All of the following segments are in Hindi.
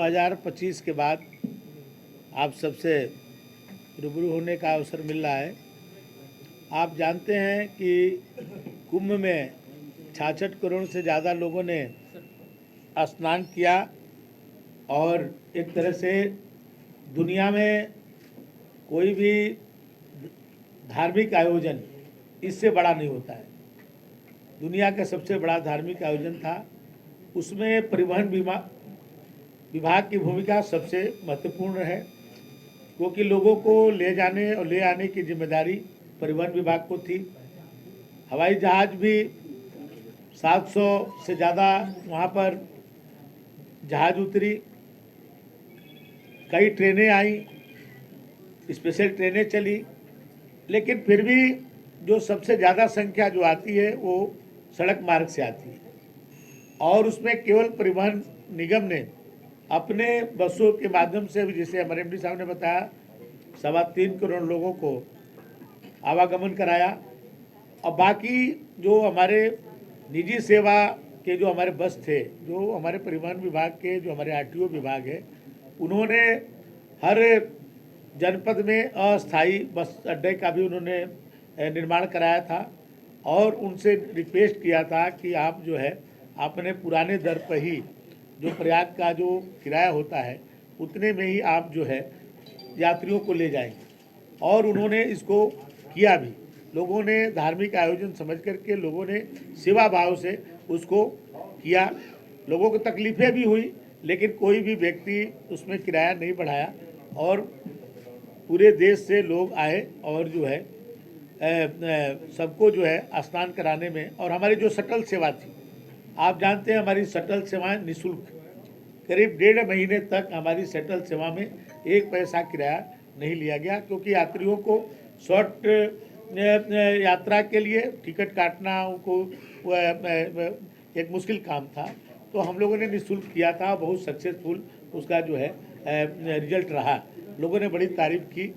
2025 के बाद आप सबसे रूबरू होने का अवसर मिल रहा है। आप जानते हैं कि कुंभ में 66 करोड़ से ज़्यादा लोगों ने स्नान किया और एक तरह से दुनिया में कोई भी धार्मिक आयोजन इससे बड़ा नहीं होता है। दुनिया का सबसे बड़ा धार्मिक आयोजन था। उसमें परिवहन विभाग की भूमिका सबसे महत्वपूर्ण है, क्योंकि लोगों को ले जाने और ले आने की जिम्मेदारी परिवहन विभाग को थी। हवाई जहाज़ भी 700 से ज़्यादा वहाँ पर जहाज़ उतरी, कई ट्रेनें आई, स्पेशल ट्रेनें चली, लेकिन फिर भी जो सबसे ज़्यादा संख्या जो आती है वो सड़क मार्ग से आती है। और उसमें केवल परिवहन निगम ने अपने बसों के माध्यम से भी, जैसे हमारे एमडी साहब ने बताया, 3.25 करोड़ लोगों को आवागमन कराया। और बाकी जो हमारे निजी सेवा के जो हमारे बस थे, जो हमारे परिवहन विभाग के, जो हमारे आरटीओ विभाग है, उन्होंने हर जनपद में अस्थाई बस अड्डे का भी उन्होंने निर्माण कराया था और उनसे रिक्वेस्ट किया था कि आप जो है अपने पुराने दर पर ही जो प्रयाग का जो किराया होता है उतने में ही आप जो है यात्रियों को ले जाएंगे। और उन्होंने इसको किया भी। लोगों ने धार्मिक आयोजन समझ करके लोगों ने सेवा भाव से उसको किया। लोगों को तकलीफ़ें भी हुई, लेकिन कोई भी व्यक्ति उसमें किराया नहीं बढ़ाया और पूरे देश से लोग आए और जो है सबको जो है स्नान कराने में। और हमारी जो शटल सेवा थी, आप जानते हैं हमारी शटल सेवाएं निःशुल्क, करीब 1.5 महीने तक हमारी शटल सेवा में 1 पैसा किराया नहीं लिया गया, क्योंकि यात्रियों को शॉर्ट यात्रा के लिए टिकट काटना उनको एक मुश्किल काम था। तो हम लोगों ने निःशुल्क किया था। बहुत सक्सेसफुल उसका जो है रिजल्ट रहा। लोगों ने बड़ी तारीफ की।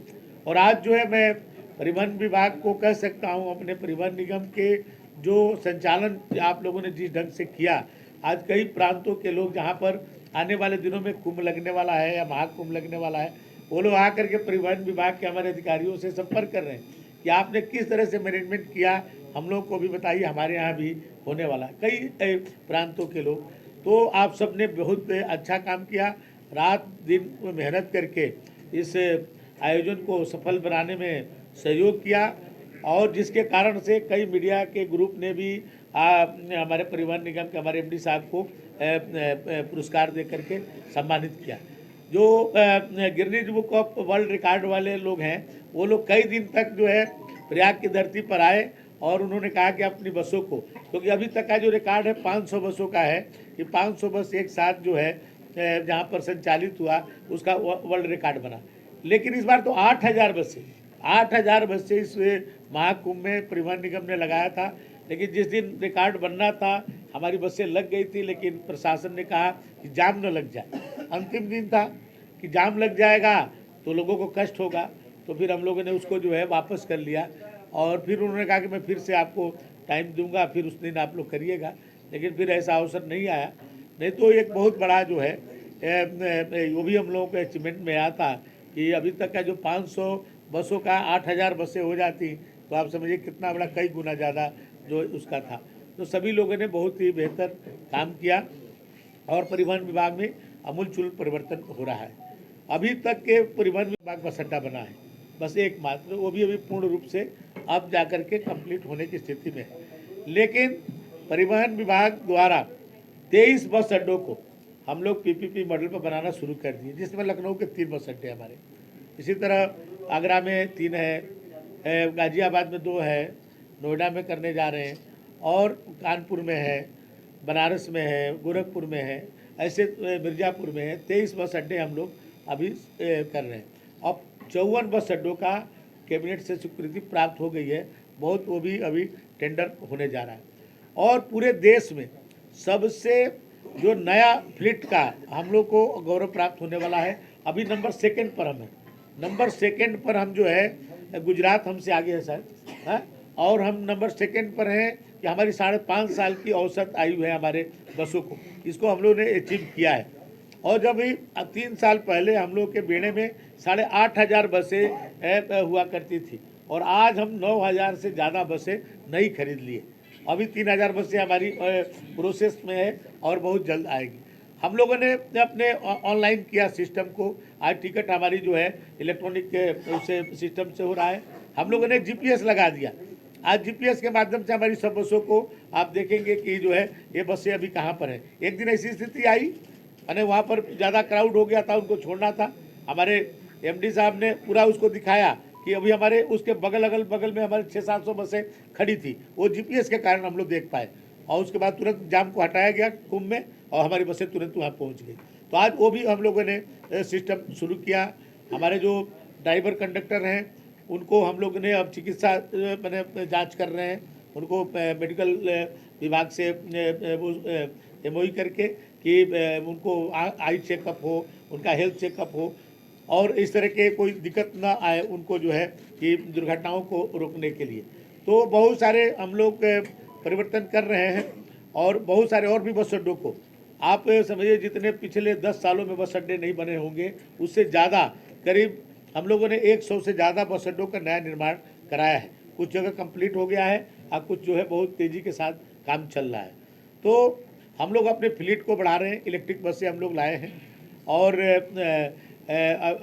और आज जो है मैं परिवहन विभाग को कह सकता हूं, अपने परिवहन निगम के जो संचालन आप लोगों ने जिस ढंग से किया, आज कई प्रांतों के लोग जहां पर आने वाले दिनों में कुंभ लगने वाला है या महाकुंभ लगने वाला है, वो लोग आकर के परिवहन विभाग के हमारे अधिकारियों से संपर्क कर रहे हैं कि आपने किस तरह से मैनेजमेंट किया, हम लोग को भी बताइए, हमारे यहाँ भी होने वाला है। कई प्रांतों के लोग, तो आप सब ने बहुत अच्छा काम किया, रात दिन मेहनत करके इस आयोजन को सफल बनाने में सहयोग किया। और जिसके कारण से कई मीडिया के ग्रुप ने भी हमारे परिवहन निगम के हमारे एमडी साहब को पुरस्कार दे करके सम्मानित किया। जो Guinness book of world record वाले लोग हैं, वो लोग कई दिन तक जो है प्रयाग की धरती पर आए और उन्होंने कहा कि अपनी बसों को, क्योंकि अभी तक का जो रिकॉर्ड है 500 बसों का है कि 500 बस एक साथ जो है जहाँ पर संचालित हुआ उसका वर्ल्ड रिकॉर्ड बना। लेकिन इस बार तो 8,000 बसें इस महाकुंभ में परिवहन निगम ने लगाया था। लेकिन जिस दिन रिकॉर्ड बनना था हमारी बसें लग गई थी, लेकिन प्रशासन ने कहा कि जाम न लग जाए। अंतिम दिन था कि जाम लग जाएगा तो लोगों को कष्ट होगा, तो फिर हम लोगों ने उसको जो है वापस कर लिया। और फिर उन्होंने कहा कि मैं फिर से आपको टाइम दूंगा, फिर उस दिन आप लोग करिएगा। लेकिन फिर ऐसा अवसर नहीं आया। नहीं तो एक बहुत बड़ा जो है वो भी हम लोगों को अचीवमेंट में आया था कि अभी तक का जो 500 बसों का 8,000 बसें हो जाती, तो आप समझिए कितना बड़ा, कई गुना ज़्यादा जो उसका था। तो सभी लोगों ने बहुत ही बेहतर काम किया और परिवहन विभाग में आमूलचूल परिवर्तन हो रहा है। अभी तक के परिवहन विभाग बस अड्डा बना है, बस एकमात्र, वो भी अभी पूर्ण रूप से अब जाकर के कंप्लीट होने की स्थिति में है। लेकिन परिवहन विभाग द्वारा 23 बस अड्डों को हम लोग पीपीपी मॉडल पर बनाना शुरू कर दिए, जिसमें लखनऊ के 3 बस अड्डे हमारे, इसी तरह आगरा में 3 है, गाजियाबाद में 2 है, नोएडा में करने जा रहे हैं, और कानपुर में है, बनारस में है, गोरखपुर में है, ऐसे मिर्ज़ापुर में है। 23 बस अड्डे हम लोग अभी कर रहे हैं। अब 54 बस अड्डों का कैबिनेट से स्वीकृति प्राप्त हो गई है, बहुत, वो भी अभी टेंडर होने जा रहा है। और पूरे देश में सबसे जो नया फ्लीट का हम लोग को गौरव प्राप्त होने वाला है। अभी नंबर 2 पर हम हैं, नंबर 2 पर हम जो है, गुजरात हमसे आगे है शायद, हाँ, और हम नंबर 2 पर हैं कि हमारी 5.5 साल की औसत आयु है हमारे बसों को, इसको हम लोगों ने अचीव किया है। और जब भी 3 साल पहले हम लोग के बेड़े में 8,500 बसें हुआ करती थी और आज हम 9,000 से ज़्यादा बसें नई खरीद लिए। अभी 3,000 बसें हमारी प्रोसेस में है और बहुत जल्द आएगी। हम लोगों ने अपने ऑनलाइन किया सिस्टम को, आज टिकट हमारी जो है इलेक्ट्रॉनिक उससे सिस्टम से हो रहा है। हम लोगों ने जीपीएस लगा दिया। आज जीपीएस के माध्यम से हमारी सब बसों को आप देखेंगे कि जो है ये बसें अभी कहाँ पर हैं। एक दिन ऐसी स्थिति आई, यानी वहाँ पर ज़्यादा क्राउड हो गया था, उनको छोड़ना था। हमारे एमडी साहब ने पूरा उसको दिखाया कि अभी हमारे उसके अगल बगल में हमारे 600-700 बसें खड़ी थी। वो जीपीएस के कारण हम लोग देख पाए और उसके बाद तुरंत जाम को हटाया गया कुंभ में और हमारी बसें तुरंत वहाँ पहुँच गई। तो आज वो भी हम लोगों ने सिस्टम शुरू किया। हमारे जो ड्राइवर कंडक्टर हैं उनको हम लोग ने अब चिकित्सा मैंने जांच कर रहे हैं, उनको मेडिकल विभाग से एमओई करके कि उनको आई चेकअप हो, उनका हेल्थ चेकअप हो और इस तरह के कोई दिक्कत ना आए उनको जो है कि दुर्घटनाओं को रोकने के लिए। तो बहुत सारे हम लोग परिवर्तन कर रहे हैं और बहुत सारे और भी बस अड्डों को आप समझिए जितने पिछले 10 सालों में बस अड्डे नहीं बने होंगे उससे ज़्यादा करीब हम लोगों ने 100 से ज़्यादा बस अड्डों का नया निर्माण कराया है। कुछ जगह कंप्लीट हो गया है और कुछ जो है बहुत तेज़ी के साथ काम चल रहा है। तो हम लोग अपने फ्लीट को बढ़ा रहे हैं, इलेक्ट्रिक बसें हम लोग लाए हैं और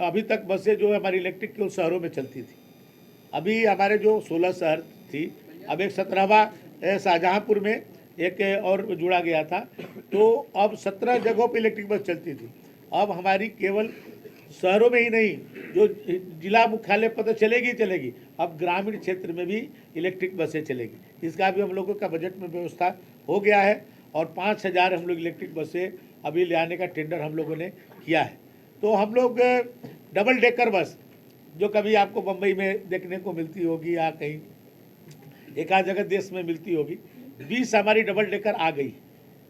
अभी तक बसें जो है हमारी इलेक्ट्रिक के शहरों में चलती थी। अभी हमारे जो 16 शहर थी, अब एक 17वां शाहजहाँपुर में एक और जुड़ा गया था, तो अब 17 जगहों पर इलेक्ट्रिक बस चलती थी। अब हमारी केवल शहरों में ही नहीं, जो जिला मुख्यालय पर तो चलेगी, अब ग्रामीण क्षेत्र में भी इलेक्ट्रिक बसें चलेगी। इसका भी हम लोगों का बजट में व्यवस्था हो गया है और 5,000 हम लोग इलेक्ट्रिक बसें अभी ले आने का टेंडर हम लोगों ने किया है। तो हम लोग डबल डेकर बस जो कभी आपको बम्बई में देखने को मिलती होगी या कहीं एक आध जगह देश में मिलती होगी, 20 हमारी डबल डेकर आ गई।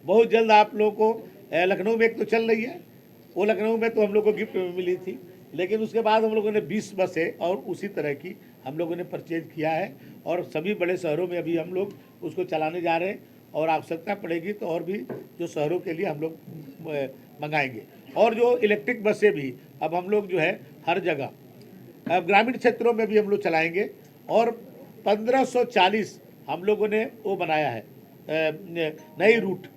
बहुत जल्द आप लोगों को लखनऊ में एक तो चल रही है, वो लखनऊ में तो हम लोग को गिफ्ट में मिली थी, लेकिन उसके बाद हम लोगों ने 20 बसें और उसी तरह की हम लोगों ने परचेज किया है और सभी बड़े शहरों में अभी हम लोग उसको चलाने जा रहे हैं और आवश्यकता पड़ेगी तो और भी जो शहरों के लिए हम लोग मंगाएंगे। और जो इलेक्ट्रिक बसें भी अब हम लोग जो है हर जगह अब ग्रामीण क्षेत्रों में भी हम लोग चलाएंगे और 1540 हम लोगों ने वो बनाया है नए रूट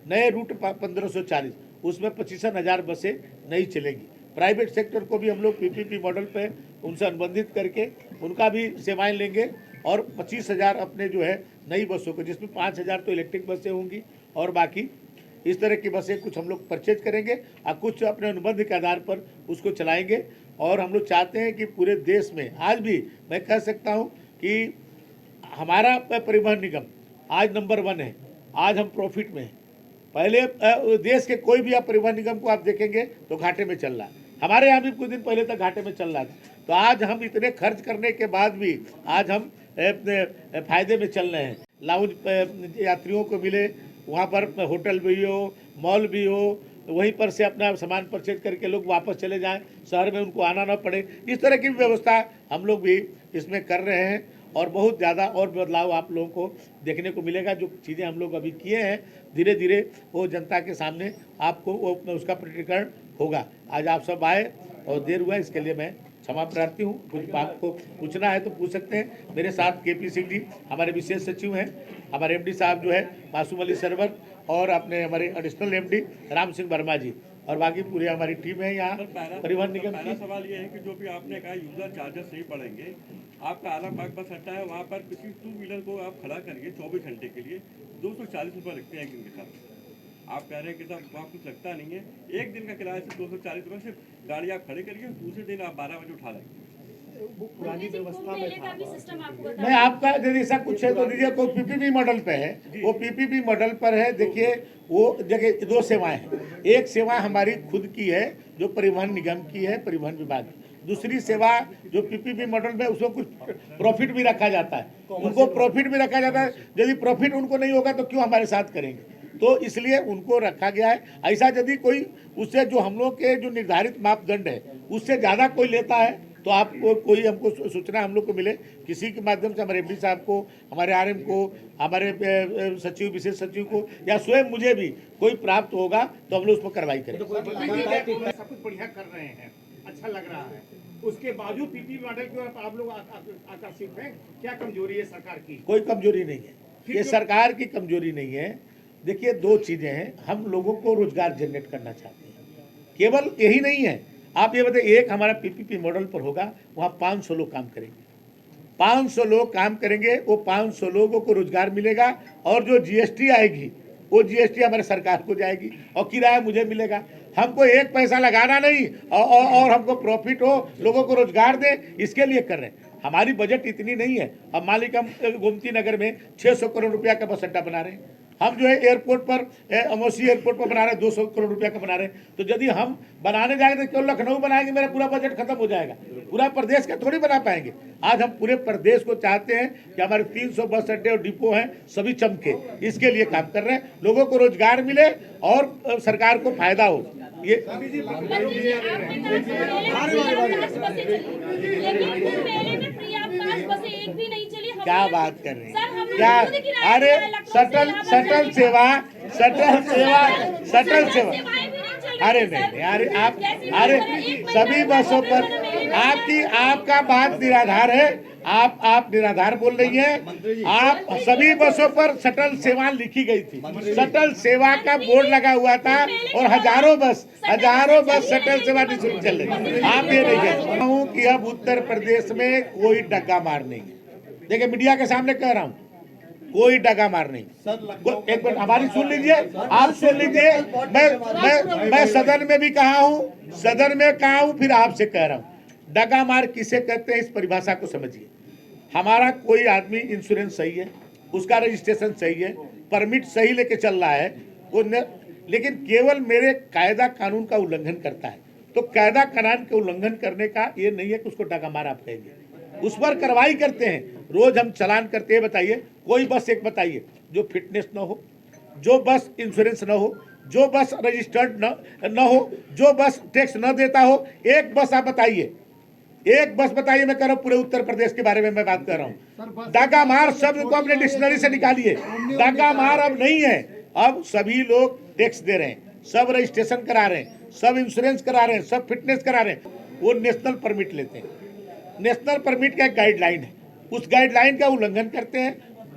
1540, उसमें 25,000 बसें नई चलेंगी। प्राइवेट सेक्टर को भी हम लोग पीपीपी मॉडल पे उनसे अनुबंधित करके उनका भी सेवाएं लेंगे और 25,000 अपने जो है नई बसों को, जिसमें 5,000 तो इलेक्ट्रिक बसें होंगी और बाकी इस तरह की बसें कुछ हम लोग परचेज करेंगे और कुछ अपने अनुबंध के आधार पर उसको चलाएंगे। और हम लोग चाहते हैं कि पूरे देश में आज भी मैं कह सकता हूँ कि हमारा परिवहन निगम आज नंबर 1 है। आज हम प्रॉफिट में हैं। पहले देश के कोई भी आप परिवहन निगम को आप देखेंगे तो घाटे में चल रहा है। हमारे यहाँ भी कुछ दिन पहले तक घाटे में चल रहा था। तो आज हम इतने खर्च करने के बाद भी आज हम फायदे में चल रहे हैं। लाउंज यात्रियों को मिले, वहाँ पर होटल भी हो, मॉल भी हो, वहीं पर से अपना सामान परचेज करके लोग वापस चले जाएं, शहर में उनको आना ना पड़े। इस तरह की व्यवस्था हम लोग भी इसमें कर रहे हैं और बहुत ज़्यादा और बदलाव आप लोगों को देखने को मिलेगा। जो चीज़ें हम लोग अभी किए हैं धीरे धीरे वो जनता के सामने आपको उसका प्रकटीकरण होगा। आज आप सब आए और देर हुआ इसके लिए मैं क्षमा प्रार्थी हूँ। कुछ बात को पूछना है तो पूछ सकते हैं। मेरे साथ केपी सिंह जी हमारे विशेष सचिव हैं, हमारे एमडी साहब जो है मासूम अली सरवर और अपने हमारे एडिशनल एमडी राम सिंह वर्मा जी और बाकी पूरी हमारी टीम है यहाँ परिवहन निगम की। सवाल ये है कि जो भी आपने कहा यूजर चार्जेस नहीं पड़ेंगे, आपका आलमबाग बस अड्डा है, वहाँ पर किसी 2 व्हीलर को आप खड़ा करिए 24 घंटे के लिए 240 रुपये लगते हैं एक दिन के साथ। आप कह रहे हैं कि साहब वहाँ कुछ लगता नहीं है, एक दिन का किराया सिर्फ 240 रुपये, सिर्फ गाड़ी आप खड़े करिए, दूसरे दिन आप 12 बजे उठा लेंगे। वो पुरानी व्यवस्था में था। नहीं, आपका यदि ऐसा कुछ है तो दीजिए। कोई पीपीपी मॉडल पे है, वो पीपीपी मॉडल पर है। देखिए वो जगह 2 सेवाएं हैं। एक सेवा हमारी खुद की है जो परिवहन निगम की है, परिवहन विभाग की। दूसरी सेवा जो पीपीपी मॉडल में उसको कुछ प्रॉफिट भी रखा जाता है, उनको प्रॉफिट भी रखा जाता है। यदि प्रॉफिट उनको नहीं होगा तो क्यों हमारे साथ करेंगे, तो इसलिए उनको रखा गया है। ऐसा यदि कोई उससे जो हम लोग के जो निर्धारित मापदंड है उससे ज़्यादा कोई लेता है तो तो आपको कोई हमको सूचना हम लोग को मिले किसी के माध्यम से हमारे एमडी साहब को, हमारे आरएम को, हमारे सचिव, विशेष सचिव को या स्वयं मुझे भी कोई प्राप्त होगा तो हम लोग उस पर कार्रवाई करेंगे। सब कुछ बढ़िया कर रहे हैं, अच्छा लग रहा है, उसके बावजूद पीपीपी मॉडल की ओर आप लोग आकर्षित हैं। क्या कमजोरी है सरकार की? कोई कमजोरी नहीं है, ये सरकार की कमजोरी नहीं है। देखिए, दो चीजें हैं, हम लोगों को रोजगार जनरेट करना चाहते हैं, केवल यही नहीं है। आप ये बताइए, एक हमारा पीपीपी मॉडल पर होगा, वहाँ 500 लोग काम करेंगे, 500 लोग काम करेंगे, वो 500 लोगों को रोजगार मिलेगा और जो जीएसटी आएगी वो जीएसटी हमारे सरकार को जाएगी और किराया मुझे मिलेगा। हमको एक पैसा लगाना नहीं और हमको प्रॉफिट हो, लोगों को रोजगार दे, इसके लिए कर रहे हैं। हमारी बजट इतनी नहीं है। अब मान लीजिए हम गोमती नगर में 600 करोड़ रुपया का बस अड्डा बना रहे हैं, हम जो है एयरपोर्ट पर, अमोसी एयरपोर्ट पर बना रहे हैं 200 करोड़ रुपया का बना रहे हैं। तो यदि हम बनाने जाएंगे तो केवल लखनऊ बनाएंगे, मेरा पूरा बजट खत्म हो जाएगा, पूरा प्रदेश का थोड़ी बना पाएंगे। आज हम पूरे प्रदेश को चाहते हैं कि हमारे 300 बस अड्डे और डिपो हैं, सभी चमके, इसके लिए काम कर रहे हैं, लोगों को रोजगार मिले और सरकार को फायदा हो। ये क्या बात कर रहे हैं? क्या? अरे सटल सेवा अरे नहीं, अरे आप, अरे सभी बसों पर आपका बात निराधार है। आप निराधार बोल रही हैं। आप सभी बसों पर सटल सेवा लिखी गई थी, सटल सेवा का बोर्ड लगा हुआ था और हजारों बस सटल सेवा निःशुल्क चल रही। आप ये नहीं कहते हूँ कि अब उत्तर प्रदेश में कोई डगा मार नहीं है। देखिए, मीडिया के सामने कह रहा हूँ, कोई डगा मार नहीं। एक मिनट हमारी सुन लीजिए, आप सुन लीजिए। मैं सदन में भी कहा हूँ, फिर आपसे कह रहा हूँ, डगा मार किसे कहते हैं इस परिभाषा को समझिए। हमारा कोई आदमी इंश्योरेंस सही है, उसका रजिस्ट्रेशन सही है, परमिट सही लेके चल रहा है, लेकिन केवल मेरे कायदा कानून का उल्लंघन करता है, तो कायदा कानून के उल्लंघन करने का ये नहीं है कि उसको डगा मार आप कहेंगे। उस पर कार्रवाई करते हैं, रोज हम चालान करते हैं। बताइए, कोई बस एक बताइए जो फिटनेस न हो, जो बस इंश्योरेंस न हो, जो बस रजिस्टर्ड न हो, जो बस टैक्स न देता हो। एक बस आप बताइए, एक बस बताइए। मैं कह रहा हूँ पूरे उत्तर प्रदेश के बारे में मैं बात कर रहा हूँ। डाका मार शब्द को अपने डिक्शनरी से निकालिए। डाका मार अब नहीं है, अब सभी लोग टैक्स दे रहे हैं, सब रजिस्ट्रेशन करा रहे हैं, सब इंश्योरेंस करा रहे हैं, सब फिटनेस करा रहे हैं। वो नेशनल परमिट लेते हैं। नेशनल परमिट का एक गाइडलाइन है, उस गाइडलाइन का उल्लंघन करते हैं।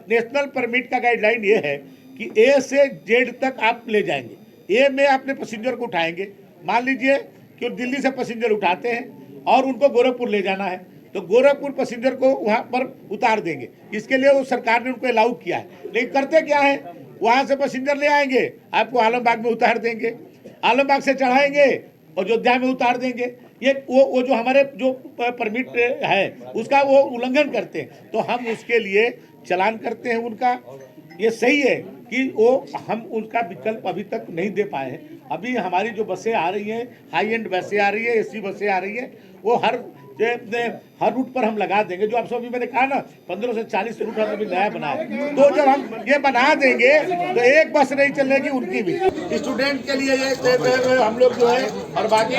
नेशनल परमिट का गाइडलाइन ये है कि ए से जेड तक आप ले जाएंगे। ए में अपने पैसेंजर को उठाएंगे। मान लीजिए कि दिल्ली से पैसेंजर उठाते हैं और उनको गोरखपुर ले जाना है, तो गोरखपुर पैसेंजर को वहाँ पर उतार देंगे। इसके लिए वो सरकार ने उनको अलाउ किया है। लेकिन करते क्या है, वहाँ से पैसेंजर ले आएंगे, आपको आलमबाग में उतार देंगे, आलमबाग से चढ़ाएंगे, अयोध्या में उतार देंगे। ये वो जो हमारे जो परमिट है उसका वो उल्लंघन करते हैं, तो हम उसके लिए चालान करते हैं उनका। ये सही है कि वो हम उनका विकल्प अभी तक नहीं दे पाए हैं। अभी हमारी जो बसें आ रही हैं, हाई एंड बसें आ रही है, एसी बसें आ रही हैं, वो हर रूट पर हम लगा देंगे। जो आपसे अभी मैंने कहा ना 15 से 40 रूट हमने नया बनाया, तो जब हम ये बना देंगे तो एक बस नहीं चलेगी, उनकी भी। स्टूडेंट के लिए ये हम लोग जो है और बाकी